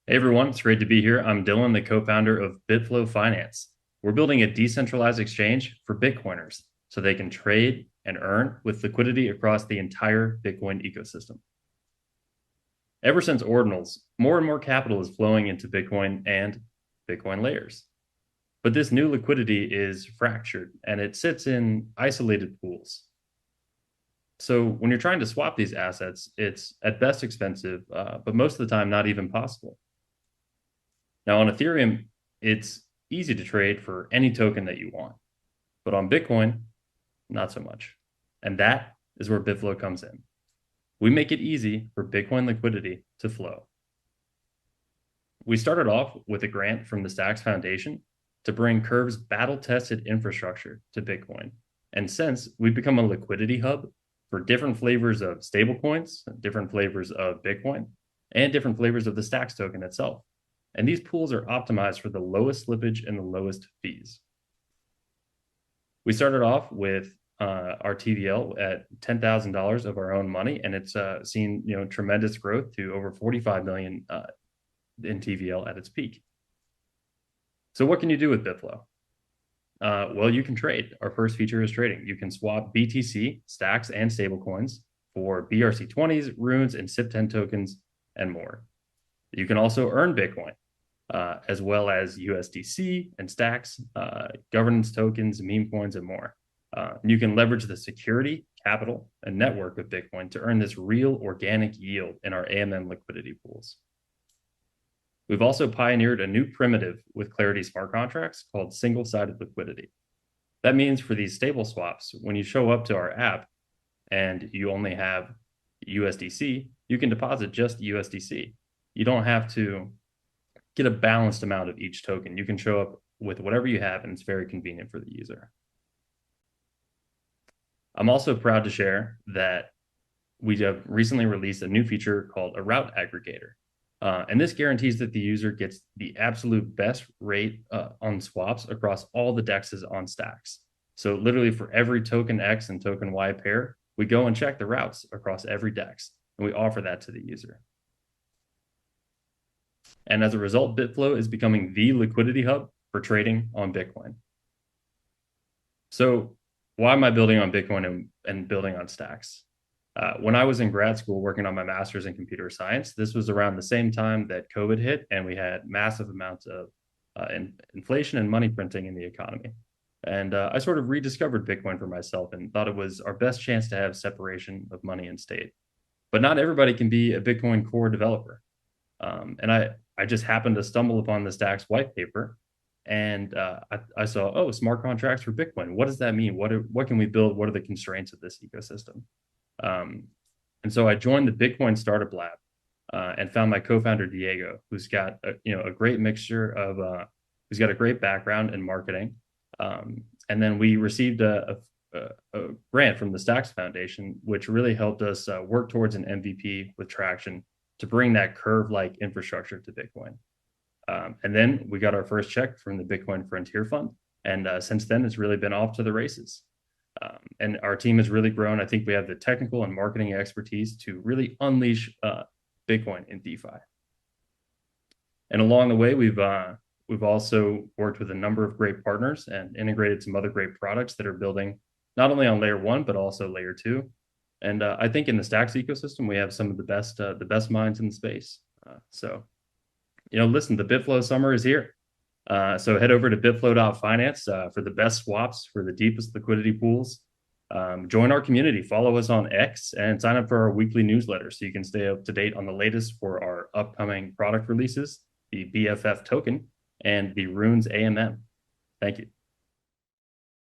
Hey everyone, it's great to be here. I'm Dylan, the co-founder of Bitflow Finance. We're building a decentralized exchange for Bitcoiners so they can trade and earn with liquidity across the entire Bitcoin ecosystem. Ever since ordinals, more and more capital is flowing into Bitcoin and Bitcoin layers. But this new liquidity is fractured and it sits in isolated pools. So when you're trying to swap these assets, it's at best expensive, but most of the time not even possible. Now on Ethereum, it's easy to trade for any token that you want, but on Bitcoin, not so much. And that is where Bitflow comes in. We make it easy for Bitcoin liquidity to flow. We started off with a grant from the Stacks Foundation to bring Curve's battle-tested infrastructure to Bitcoin. And since we've become a liquidity hub for different flavors of stablecoins, different flavors of Bitcoin, and different flavors of the Stacks token itself. And these pools are optimized for the lowest slippage and the lowest fees. We started off with our TVL at $10,000 of our own money, and it's seen tremendous growth to over 45 million in TVL at its peak. So what can you do with Bitflow? Well, you can trade. Our first feature is trading. You can swap BTC, stacks, and stablecoins for BRC20s, runes, and SIP10 tokens, and more. You can also earn Bitcoin, as well as USDC and stacks, governance tokens, meme coins, and more. You can leverage the security, capital, and network of Bitcoin to earn this real organic yield in our AMM liquidity pools. We've also pioneered a new primitive with Clarity smart contracts called single-sided liquidity. That means for these stable swaps, when you show up to our app and you only have USDC, you can deposit just USDC. You don't have to get a balanced amount of each token. You can show up with whatever you have, and it's very convenient for the user. I'm also proud to share that we have recently released a new feature called a route aggregator. And this guarantees that the user gets the absolute best rate on swaps across all the dexes on stacks. So literally for every token X and token Y pair, we go and check the routes across every dex, and we offer that to the user. And as a result, Bitflow is becoming the liquidity hub for trading on Bitcoin. So why am I building on Bitcoin and building on stacks? When I was in grad school working on my master's in computer science, this was around the same time that COVID hit, and we had massive amounts of inflation and money printing in the economy. And I sort of rediscovered Bitcoin for myself and thought it was our best chance to have separation of money and state. But not everybody can be a Bitcoin core developer. And I just happened to stumble upon the Stacks white paper, and I saw, oh, smart contracts for Bitcoin. What does that mean? What can we build? What are the constraints of this ecosystem? And so I joined the Bitcoin Startup Lab and found my co-founder Diego, who's got a great mixture of who's got a great background in marketing. And then we received a grant from the Stacks Foundation, which really helped us work towards an MVP with traction to bring that curve-like infrastructure to Bitcoin. And then we got our first check from the Bitcoin Frontier Fund. And since then, it's really been off to the races. And our team has really grown. I think we have the technical and marketing expertise to really unleash Bitcoin in DeFi. And along the way, we've also worked with a number of great partners and integrated some other great products that are building not only on layer one, but also layer two. And I think in the Stacks ecosystem, we have some of the best minds in the space. So, listen, the Bitflow summer is here. So head over to bitflow.finance for the best swaps, for the deepest liquidity pools. Join our community, follow us on X, and sign up for our weekly newsletter so you can stay up to date on the latest for our upcoming product releases, the BFF token, and the Runes AMM. Thank you.